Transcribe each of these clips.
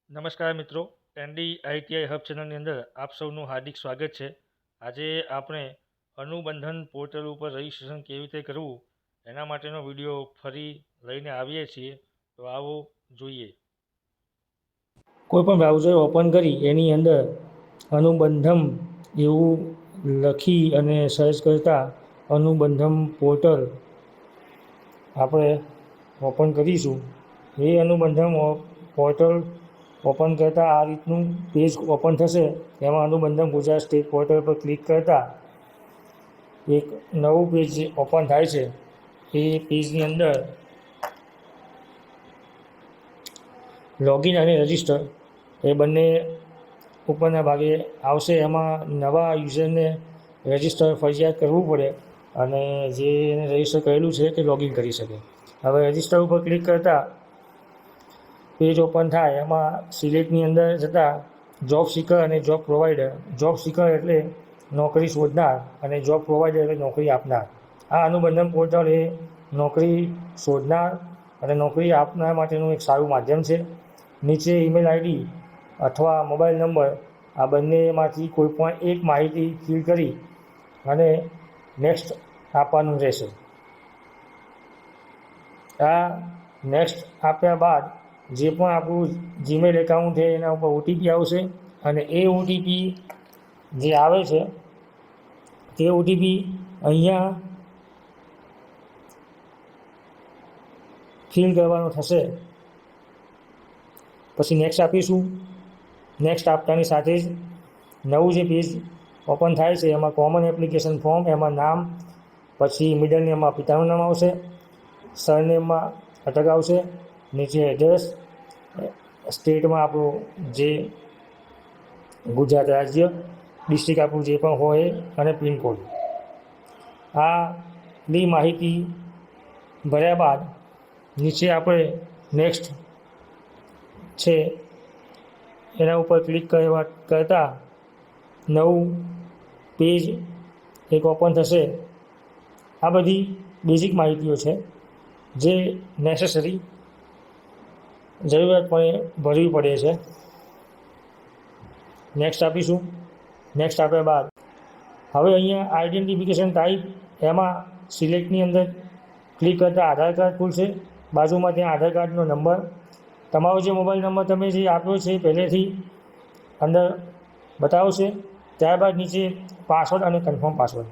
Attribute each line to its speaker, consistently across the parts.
Speaker 1: નમસ્કાર મિત્રો, ND ITI hub ચેનલની અંદર આપ સૌનું હાર્દિક સ્વાગત છે. આજે આપણે અનુબંધન પોર્ટલ ઉપર રજિસ્ટ્રેશન કેવી રીતે કરવું એના માટેનો વિડીયો ફરી લઈને આવીએ છીએ. તો આવો જોઈએ. કોઈપણ બ્રાઉઝર ઓપન કરી એની અંદર અનુબંધમ એવું લખી અને સર્ચ કરતાં અનુબંધમ પોર્ટલ આપણે ઓપન કરીશું. એ અનુબંધમ પોર્ટલ ઓપન કરતાં આ રીતનું પેજ ઓપન થશે. એમાં અનુબંધમ ગુજરાત સ્ટેટ પોર્ટલ પર ક્લિક કરતાં એક નવું પેજ ઓપન થાય છે. એ પેજની અંદર લોગિન અને રજિસ્ટર એ બંને ઉપરના ભાગે આવશે. એમાં નવા યુઝરને રજિસ્ટર ફરજિયાત કરવું પડે અને જેને રજિસ્ટર કરેલું છે તે લોગિન કરી શકે. હવે રજિસ્ટર ઉપર ક્લિક કરતાં પેજ ઓપન થાય. એમાં સિલેક્ટની અંદર જતાં જોબ સીકર અને જોબ પ્રોવાઈડર. જોબ સીકર એટલે નોકરી શોધનાર અને જોબ પ્રોવાઈડર એટલે નોકરી આપનાર. આ અનુબંધન પોર્ટલ એ નોકરી શોધનાર અને નોકરી આપનાર માટેનું એક સારું માધ્યમ છે. નીચે ઈમેલ આઈડી અથવા મોબાઈલ નંબર આ બંનેમાંથી કોઈપણ એક માહિતી ફિલ કરી અને નેક્સ્ટ આપવાનું રહેશે. આ નેક્સ્ટ આપ્યા બાદ જે પણ આપણું જીમેલ એકાઉન્ટ છે એના ઉપર ઓટીપી આવશે અને એ ઓટીપી જે આવે છે તે ઓટીપી અહીંયા ફિલ કરવાનો થશે. પછી નેક્સ્ટ આપીશું. નેક્સ્ટ આપતાની સાથે જ નવું જે પેજ ઓપન થાય છે એમાં કોમન એપ્લિકેશન ફોર્મ, એમાં નામ, પછી મિડલ નેમમાં પિતાનું નામ આવશે, સરનેમમાં અટક આવશે, નીચે એડ્રેસ, સ્ટેટમાં આપણું જે ગુજરાત રાજ્ય, ડિસ્ટ્રિક્ટ આપણું જે પણ હોય અને પિનકોડ. આની માહિતી ભર્યા બાદ નીચે આપણે નેક્સ્ટ છે એના ઉપર ક્લિક કરતાં નવું પેજ એક ઓપન થશે. આ બધી બેઝિક માહિતીઓ છે જે નેસેસરી જરૂરિયાતપણે ભરવી પડે છે. નેક્સ્ટ આપીશું. નેક્સ્ટ આપ્યા બાદ હવે અહીંયા આઈડેન્ટિફિકેશન ટાઈપ એમાં સિલેક્ટની અંદર ક્લિક કરતાં આધાર કાર્ડ ખુલશે. બાજુમાં ત્યાં આધાર કાર્ડનો નંબર, તમારો જે મોબાઈલ નંબર તમે જે આપ્યો છે પહેલેથી અંદર બતાવશે. ત્યારબાદ નીચે પાસવર્ડ અને કન્ફર્મ પાસવર્ડ.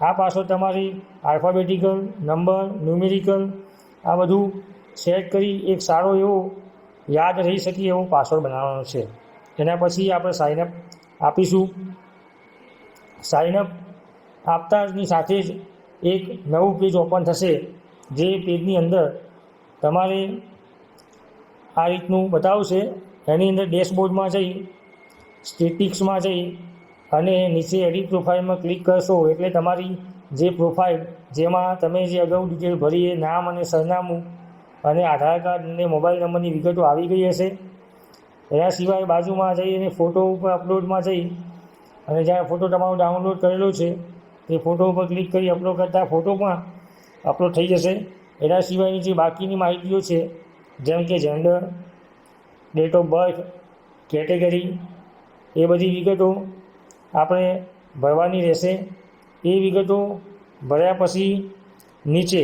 Speaker 1: આ પાસવર્ડ તમારી આલ્ફાબેટિકલ, નંબર, ન્યુમેરિકલ આ બધું સેટ કરી એક સારો એવો યાદ રહી શકે એવો પાસવર્ડ બનાવવાનો છે. એના પછી આપણે સાઇનઅપ આપીશું. સાઇનઅપ આપતાની સાથે જ એક નવું પેજ ઓપન થશે. જે પેજની અંદર તમારે આ રીતનું બતાવશે. એની અંદર ડેશબોર્ડમાં જઈ સ્ટેટિક્સમાં જઈ અને નીચે એડિટ પ્રોફાઇલમાં ક્લિક કરશો એટલે તમારી જે પ્રોફાઇલ જેમાં તમે જે અગાઉ ડિટેલ ભરી એ નામ અને સરનામું અને આધાર કાર્ડ અને મોબાઈલ નંબરની વિગતો આવી ગઈ હશે. એના સિવાય બાજુમાં જઈ અને ફોટો ઉપર અપલોડમાં જઈ અને જ્યાં ફોટો તમારો ડાઉનલોડ કરેલો છે તે ફોટો ઉપર ક્લિક કરી અપલોડ કરતાં ફોટો પણ અપલોડ થઈ જશે. એના સિવાયની જે બાકીની માહિતીઓ છે જેમ કે gender, date of birth, category એ બધી વિગતો આપણે ભરવાની રહેશે. એ વિગતો ભર્યા પછી નીચે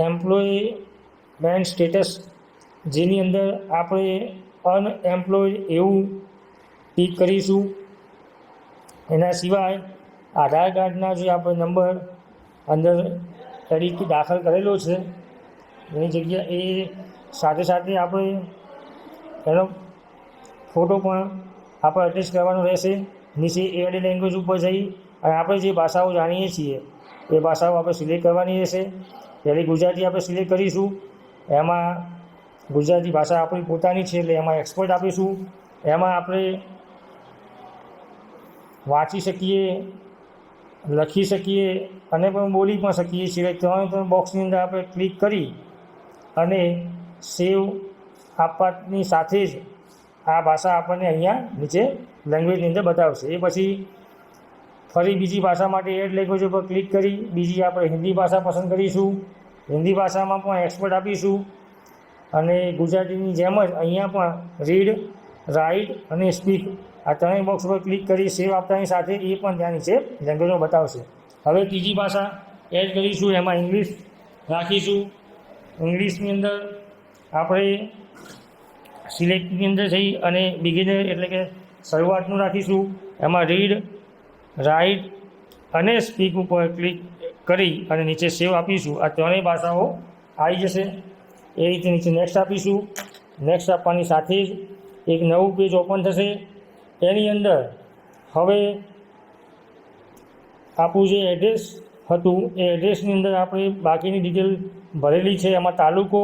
Speaker 1: એમ્પ્લોયમેન્ટ સ્ટેટસ જેની અંદર આપણે અનએમ્પ્લોયડ એવું ટિક કરીશું. એના સિવાય આધાર કાર્ડના જે આપણે નંબર અંદર એડિટ દાખલ કરેલો છે એની જગ્યા એ સાથે સાથે આપણે એનો ફોટો પણ આપણે અટેચ કરવાનો રહેશે. નીચે એડ લેંગ્વેજ ઉપર જઈ અને આપણે જે ભાષાઓ જાણીએ છીએ એ ભાષાઓ આપણે સિલેક્ટ કરવાની રહેશે. પહેલી ગુજરાતી આપણે સિલેક્ટ કરીશું. એમાં ગુજરાતી ભાષા આપણી પોતાની છે એટલે એમાં એક્સપર્ટ આપીશું. એમાં આપણે વાંચી શકીએ, લખી શકીએ અને પણ બોલી પણ શકીએ છીએ. ત્રણે ત્રણ બોક્સની અંદર આપણે ક્લિક કરી અને સેવ આપવાની સાથે જ આ ભાષા આપણને અહીંયા નીચે લેંગ્વેજની અંદર બતાવશે. એ પછી ફરી બીજી ભાષા માટે એડ લેંગ્વેજ ઉપર ક્લિક કરી બીજી આપણે હિન્દી ભાષા પસંદ કરીશું. હિન્દી ભાષામાં પણ એક્સપર્ટ આપીશું અને ગુજરાતીની જેમ જ અહીંયા પણ રીડ, રાઇટ અને સ્પીક આ ત્રણેય બોક્સ પર ક્લિક કરી સેવ આપતાની સાથે એ પણ ત્યાં નીચે લેંગ્વેજો બતાવશે. હવે ત્રીજી ભાષા એડ કરીશું, એમાં ઇંગ્લિશ રાખીશું. ઇંગ્લિશની અંદર આપણે સિલેક્ટની અંદર જઈ અને બિગિનર એટલે કે શરૂઆતનું રાખીશું. એમાં રીડ, રાઇટ અને સ્પીક ઉપર ક્લિક કરી અને નીચે સેવ આપીશું. આ ત્રણેય ભાષાઓ આવી જશે. એ રીતે નીચે નેક્સ્ટ આપીશું. નેક્સ્ટ આપવાની સાથે જ એક નવું પેજ ઓપન થશે. એની અંદર હવે આપણું જે એડ્રેસ હતું એ એડ્રેસની અંદર આપણે બાકીની ડિટેલ ભરેલી છે. એમાં તાલુકો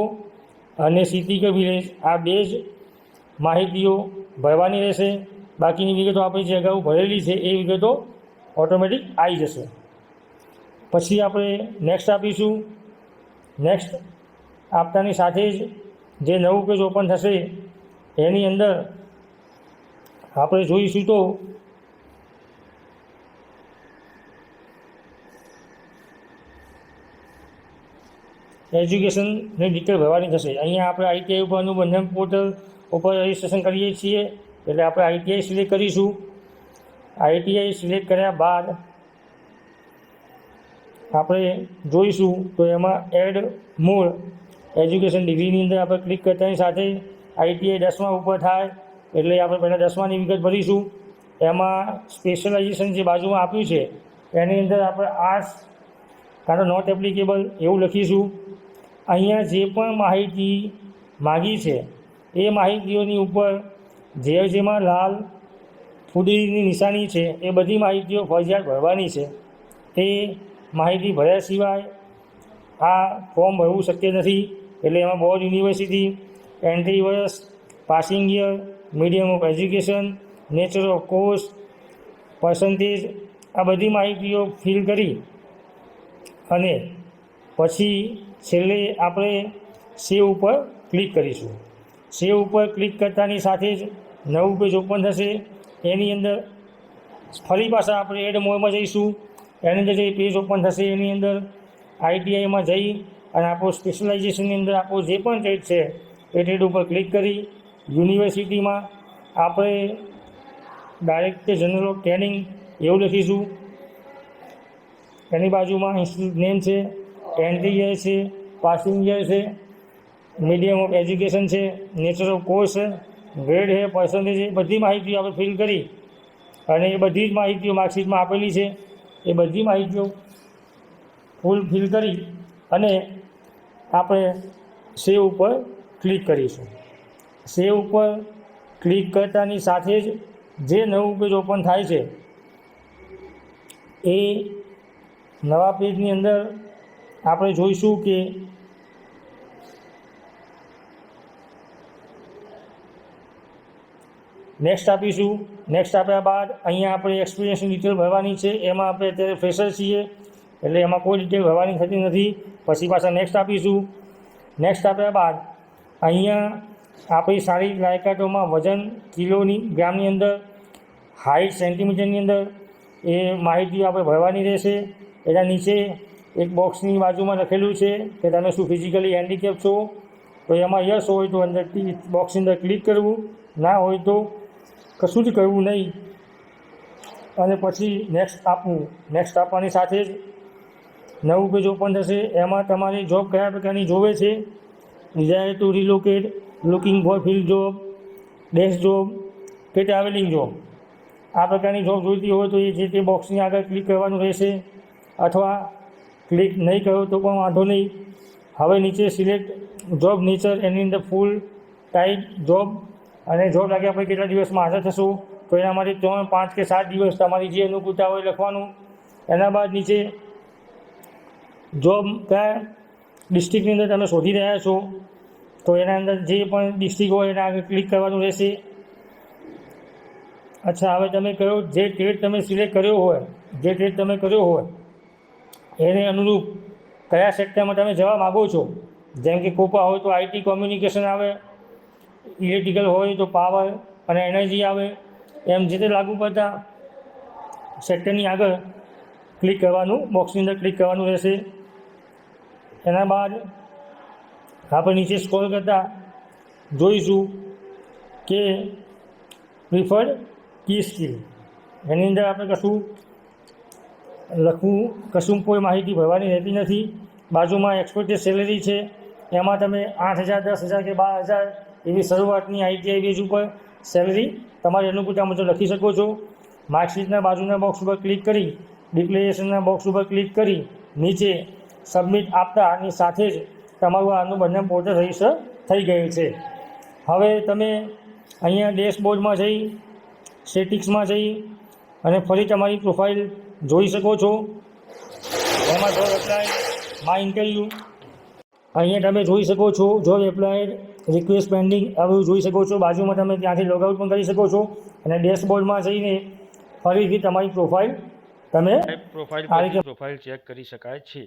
Speaker 1: અને સિટી કે વિલેજ આ બે જ માહિતીઓ ભરવાની રહેશે. બાકીની વિગતો આપણે જે અગાઉ ભરેલી છે એ વિગતો ઓટોમેટિક આવી જશે. પછી આપણે નેક્સ્ટ આપીશું. નેક્સ્ટ આપતાની સાથે જ જે નવું પેજ ઓપન થશે એની અંદર આપણે જોઈશું તો એજ્યુકેશનની ડિટેલ ભરવાની થશે. અહીંયા આપણે આઈટીઆઈ ઉપરનું બંધન પોર્ટલ ઉપર રજિસ્ટ્રેશન કરીએ છીએ એટલે આપણે આઈટીઆઈ સિલેક્ટ કરીશું. આઈટીઆઈ સિલેક્ટ કર્યા બાદ આપણે જોઈશું તો એમાં એડ મોર એજ્યુકેશન ડિગ્રીની અંદર આપણે ક્લિક કરતાની સાથે આઈટીઆઈ 10મા ઉપર થાય એટલે આપણે પહેલાં 10માની વિગત ભરીશું. એમાં સ્પેશિયલાઇઝેશન જે બાજુમાં આપ્યું છે એની અંદર આપણે આર્ટ્સ કાં તો નોટ એપ્લિકેબલ એવું લખીશું. અહીંયા જે પણ માહિતી માગી છે એ માહિતીઓની ઉપર જેમાં લાલ ફૂદીની નિશાની છે એ બધી માહિતીઓ ફરજિયાત ભરવાની છે. એ માહિતી ભર્યા સિવાય આ ફોર્મ ભરવું શક્ય નથી. એટલે એમાં બોર્ડ, યુનિવર્સિટી, એન્ટ્રી વર્ષ, passing year, medium of education, nature of course, percentage આ બધી માહિતીઓ ફિલ કરી અને પછી છેલ્લે આપણે સેવ ઉપર ક્લિક કરીશું. સેવ ઉપર ક્લિક કરતાની સાથે જ નવું પેજ ઓપન થશે. એની અંદર ફરી પાછા આપણે એડ મોડમાં જઈશું. એની અંદર જે પેજ ઓપન થશે એની અંદર આઈટીઆઈમાં જઈ અને આપણું સ્પેશિયલાઇઝેશનની અંદર આપણું જે પણ ટ્રેડ છે એ ટ્રેડ ઉપર ક્લિક કરી યુનિવર્સિટીમાં આપણે ડાયરેક્ટર જનરલ ઓફ ટ્રેનિંગ એવું લખીશું. એની બાજુમાં ઇન્સ્ટિટ્યૂટ નેમ છે, એન્ટ્રી યર છે, પાસિંગ યર છે, મીડિયમ ઓફ એજ્યુકેશન છે, નેચર ઓફ કોર્સ છે, ગ્રેડ છે, પર્સન્ટેજ છે, બધી માહિતીઓ આપણે ફિલ કરી અને એ બધી જ માહિતીઓ માર્કશીટમાં આપેલી છે એ બધી માહિતીઓ ફૂલ ફિલ કરી અને આપણે સેવ ઉપર ક્લિક કરીશું. સેવ ઉપર ક્લિક કરતાની સાથે જ જે નવું પેજ ઓપન થાય છે એ નવા પેજની અંદર આપણે જોઈશું કે નેક્સ્ટ આપીશું. નેક્સ્ટ આપ્યા બાદ અહીંયા આપણે એક્સપિરિયન્સની ડિટેલ ભરવાની છે. એમાં આપણે અત્યારે ફ્રેશર છીએ એટલે એમાં કોઈ ડિટેલ ભરવાની થતી નથી. પછી પાછા નેક્સ્ટ આપીશું. નેક્સ્ટ આપ્યા બાદ અહીંયા આપણી શારીરિક લાયકાતોમાં વજન કિલોની ગ્રામની અંદર, હાઇટ સેન્ટીમીટરની અંદર એ માહિતી આપણે ભરવાની રહેશે. એના નીચે એક બોક્સની બાજુમાં લખેલું છે કે તમે શું ફિઝિકલી હેન્ડીકેપ છો, તો એમાં યસ હોય તો અંદર બોક્સની અંદર ક્લિક કરવું, ના હોય તો કશું જ કરવું નહીં અને પછી નેક્સ્ટ આપવું. નેક્સ્ટ આપવાની સાથે જ નવું પેજ ઓપન થશે. એમાં તમારી જોબ કયા પ્રકારની જોવે છે, desire to relocate, looking for field job, desk job કે ટ્રાવેલિંગ જોબ આ પ્રકારની જોબ જોઈતી હોય તો એ જે તે બોક્સની આગળ ક્લિક કરવાનું રહેશે અથવા ક્લિક નહીં કરો તો પણ વાંધો નહીં. હવે નીચે સિલેક્ટ જોબ નેચર એની અંદર ફૂલ ટાઈપ જોબ અને જોબ લાગ્યા પછી કેટલા દિવસમાં હાજર થશું તો એના માટે 3, 5 કે 7 દિવસ તમારી જે અનુકૂળતા હોય લખવાનું. એના બાદ નીચે જોબ કયા ડિસ્ટ્રિક્ટની અંદર તમે શોધી રહ્યા છો તો એના અંદર જે પણ ડિસ્ટ્રિક્ટ હોય એના આગળ ક્લિક કરવાનું રહેશે. અચ્છા, હવે તમે કયો જે ટ્રેડ તમે સિલેક્ટ કર્યો હોય એને અનુરૂપ કયા સેક્ટરમાં તમે જવા માગો છો. જેમ કે કોપા હોય તો આઈટી કોમ્યુનિકેશન આવે, ઇલેક્ટ્રિકલ હોય તો પાવર અને એનર્જી આવે. એમ જે તે લાગુ પડતા સેક્ટરની આગળ ક્લિક કરવાનું, બોક્સની અંદર ક્લિક કરવાનું રહેશે. એના બાદ આપણે નીચે સ્ક્રોલ કરતાં જોઈશું કે પ્રિફર્ડ કી સ્કીલ, એની અંદર આપણે કશું કોઈ માહિતી ભરવાની રહેતી નથી. બાજુમાં એક્સપેક્ટેડ સેલેરી છે, એમાં તમે 8,000, 10,000 કે 12,000 એવી શરૂઆતની ITI બેઝ ઉપર સેલરી તમારી અનુકૂળતા મુજબ લખી શકો છો. માર્કશીટના બાજુના બોક્સ ઉપર ક્લિક કરી, ડિક્લેરેશનના બોક્સ ઉપર ક્લિક કરી નીચે સબમિટ આપતાની સાથે જ તમારું આનું બંને પોર્ટલ રજીસ્ટર થઈ ગયું છે. હવે તમે અહીંયા ડેશબોર્ડમાં જઈ, સેટિંગ્સમાં જઈ અને ફરી તમારી પ્રોફાઇલ જોઈ શકો છો. એમાં જોબ એપ્લાય માય ઇન્ટરવ્યૂ અહીંયા તમે જોઈ શકો છો. જોબ એપ્લાયડ રિક્વેસ્ટ પેન્ડિંગ આવું જોઈ શકો છો. બાજુમાં તમે ત્યાંથી લોગઆઉટ પણ કરી શકો છો અને ડેશબોર્ડમાં જઈને ફરીથી તમારી પ્રોફાઇલ તમે
Speaker 2: પ્રોફાઇલ ચેક કરી શકાય છે.